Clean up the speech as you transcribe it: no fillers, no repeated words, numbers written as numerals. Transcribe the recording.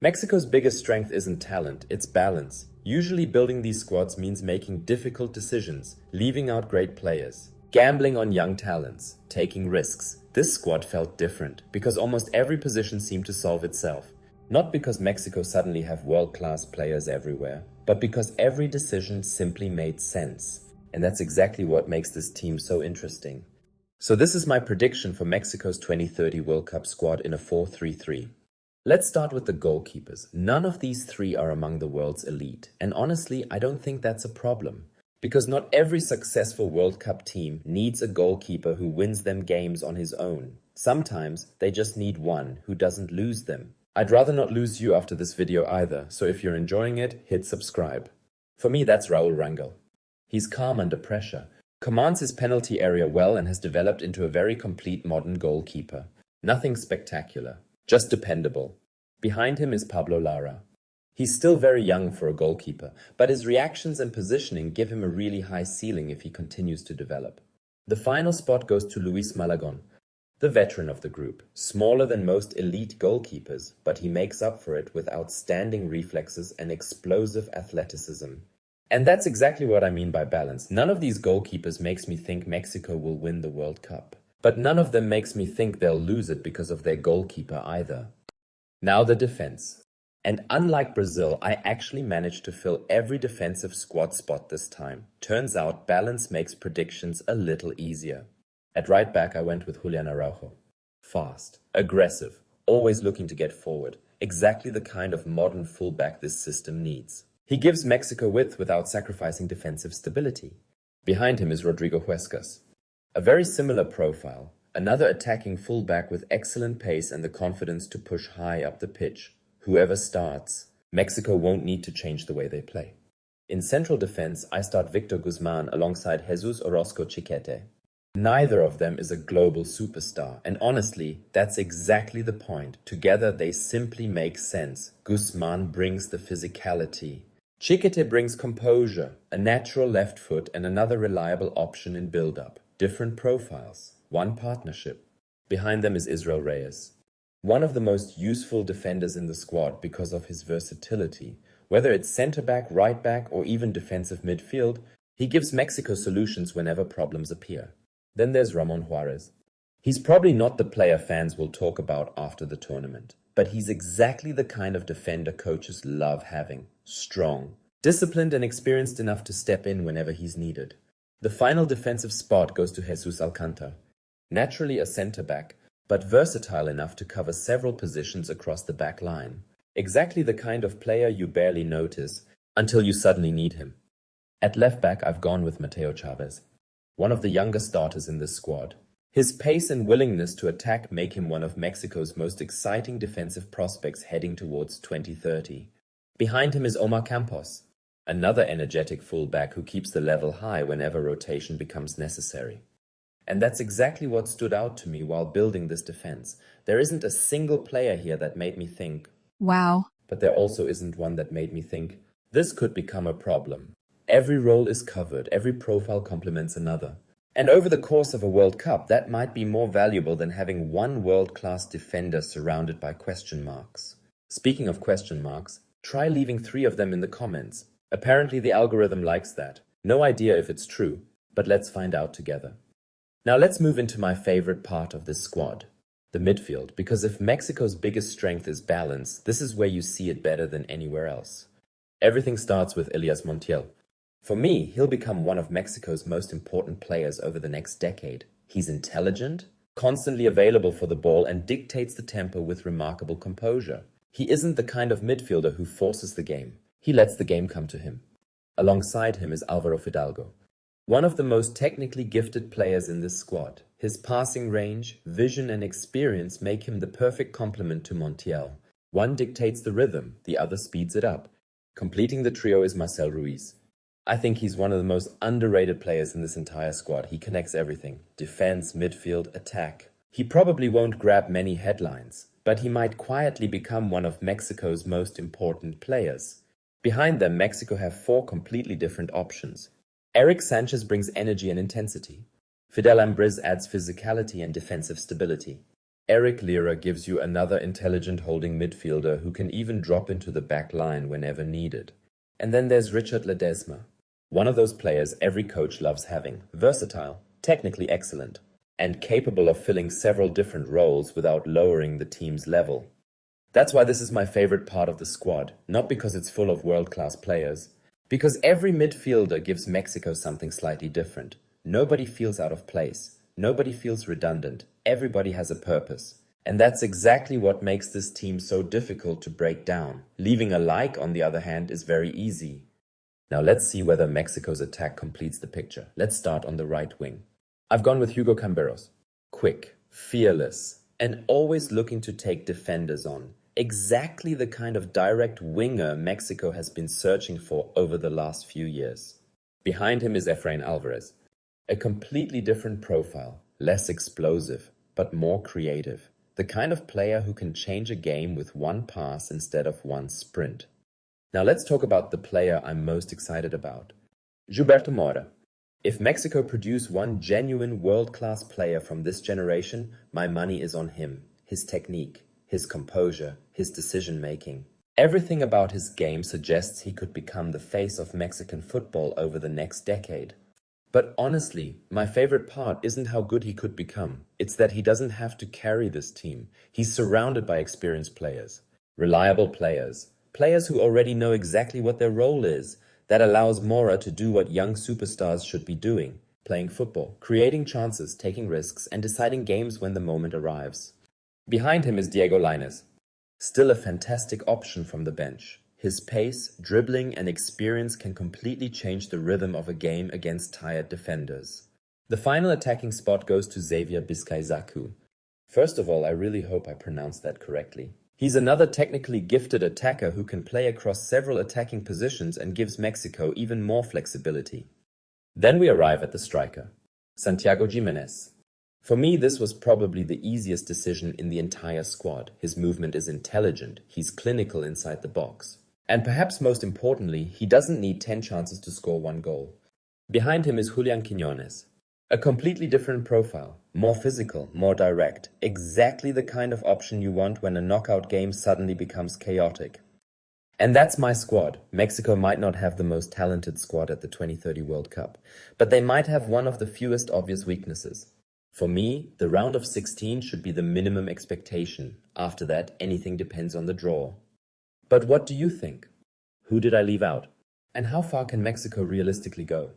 Mexico's biggest strength isn't talent, it's balance. Usually building these squads means making difficult decisions, leaving out great players, gambling on young talents, taking risks. This squad felt different because almost every position seemed to solve itself. Not because Mexico suddenly have world-class players everywhere, but because every decision simply made sense. And that's exactly what makes this team so interesting. So this is my prediction for Mexico's 2030 World Cup squad in a 4-3-3. Let's start with the goalkeepers. None of these three are among the world's elite. And honestly, I don't think that's a problem. Because not every successful World Cup team needs a goalkeeper who wins them games on his own. Sometimes they just need one who doesn't lose them. I'd rather not lose you after this video either, so if you're enjoying it, hit subscribe. For me, that's Raul Rangel. He's calm under pressure, commands his penalty area well and has developed into a very complete modern goalkeeper. Nothing spectacular, just dependable. Behind him is Pablo Lara. He's still very young for a goalkeeper, but his reactions and positioning give him a really high ceiling if he continues to develop. The final spot goes to Luis Malagon, the veteran of the group, smaller than most elite goalkeepers, but he makes up for it with outstanding reflexes and explosive athleticism. And that's exactly what I mean by balance. None of these goalkeepers makes me think Mexico will win the World Cup, but none of them makes me think they'll lose it because of their goalkeeper either. Now the defense. And unlike Brazil, I actually managed to fill every defensive squad spot this time. Turns out balance makes predictions a little easier. At right back, I went with Julian Araujo. Fast, aggressive, always looking to get forward. Exactly the kind of modern fullback this system needs. He gives Mexico width without sacrificing defensive stability. Behind him is Rodrigo Huescas. A very similar profile. Another attacking fullback with excellent pace and the confidence to push high up the pitch. Whoever starts, Mexico won't need to change the way they play. In central defense, I start Victor Guzman alongside Jesus Orozco Chiquete. Neither of them is a global superstar, and honestly, that's exactly the point. Together, they simply make sense. Guzman brings the physicality. Chiquete brings composure, a natural left foot, and another reliable option in build-up. Different profiles, one partnership. Behind them is Israel Reyes. One of the most useful defenders in the squad because of his versatility. Whether it's centre-back, right-back, or even defensive midfield, he gives Mexico solutions whenever problems appear. Then there's Ramon Juarez. He's probably not the player fans will talk about after the tournament, but he's exactly the kind of defender coaches love having. Strong, disciplined and experienced enough to step in whenever he's needed. The final defensive spot goes to Jesus Alcántar. Naturally a centre-back, but versatile enough to cover several positions across the back line. Exactly the kind of player you barely notice until you suddenly need him. At left back, I've gone with Mateo Chavez, one of the younger starters in this squad. His pace and willingness to attack make him one of Mexico's most exciting defensive prospects heading towards 2030. Behind him is Omar Campos, another energetic fullback who keeps the level high whenever rotation becomes necessary. And that's exactly what stood out to me while building this defense. There isn't a single player here that made me think, wow. But there also isn't one that made me think, this could become a problem. Every role is covered, every profile complements another. And over the course of a World Cup, that might be more valuable than having one world-class defender surrounded by question marks. Speaking of question marks, try leaving 3 of them in the comments. Apparently the algorithm likes that. No idea if it's true, but let's find out together. Now let's move into my favorite part of this squad, the midfield, because if Mexico's biggest strength is balance, this is where you see it better than anywhere else. Everything starts with Elias Montiel. For me, he'll become one of Mexico's most important players over the next decade. He's intelligent, constantly available for the ball, and dictates the tempo with remarkable composure. He isn't the kind of midfielder who forces the game. He lets the game come to him. Alongside him is Álvaro Fidalgo, one of the most technically gifted players in this squad. His passing range, vision and experience make him the perfect complement to Montiel. One dictates the rhythm, the other speeds it up. Completing the trio is Marcel Ruiz. I think he's one of the most underrated players in this entire squad. He connects everything: defense, midfield, attack. He probably won't grab many headlines, but he might quietly become one of Mexico's most important players. Behind them, Mexico have 4 completely different options. Eric Sanchez brings energy and intensity. Fidel Ambriz adds physicality and defensive stability. Eric Lira gives you another intelligent holding midfielder who can even drop into the back line whenever needed. And then there's Richard Ledesma, one of those players every coach loves having, versatile, technically excellent, and capable of filling several different roles without lowering the team's level. That's why this is my favorite part of the squad, not because it's full of world-class players, because every midfielder gives Mexico something slightly different. Nobody feels out of place. Nobody feels redundant. Everybody has a purpose. And that's exactly what makes this team so difficult to break down. Leaving a like, on the other hand, is very easy. Now let's see whether Mexico's attack completes the picture. Let's start on the right wing. I've gone with Hugo Camberos. Quick, fearless, and always looking to take defenders on. Exactly the kind of direct winger Mexico has been searching for over the last few years. Behind him is Efrain Alvarez. A completely different profile, less explosive, but more creative. The kind of player who can change a game with one pass instead of one sprint. Now let's talk about the player I'm most excited about. Gilberto Mora. If Mexico produce one genuine world-class player from this generation, my money is on him. His technique, his composure, his decision-making. Everything about his game suggests he could become the face of Mexican football over the next decade. But honestly, my favorite part isn't how good he could become. It's that he doesn't have to carry this team. He's surrounded by experienced players, reliable players, players who already know exactly what their role is. That allows Mora to do what young superstars should be doing, playing football, creating chances, taking risks, and deciding games when the moment arrives. Behind him is Diego Lainez, still a fantastic option from the bench. His pace, dribbling, and experience can completely change the rhythm of a game against tired defenders. The final attacking spot goes to Xavier Biscay-Zacu. First of all, I really hope I pronounced that correctly. He's another technically gifted attacker who can play across several attacking positions and gives Mexico even more flexibility. Then we arrive at the striker, Santiago Giménez. For me, this was probably the easiest decision in the entire squad. His movement is intelligent, he's clinical inside the box. And perhaps most importantly, he doesn't need 10 chances to score one goal. Behind him is Julian Quiñones. A completely different profile, more physical, more direct. Exactly the kind of option you want when a knockout game suddenly becomes chaotic. And that's my squad. Mexico might not have the most talented squad at the 2030 World Cup, but they might have one of the fewest obvious weaknesses. For me, the round of 16 should be the minimum expectation. After that, anything depends on the draw. But what do you think? Who did I leave out? And how far can Mexico realistically go?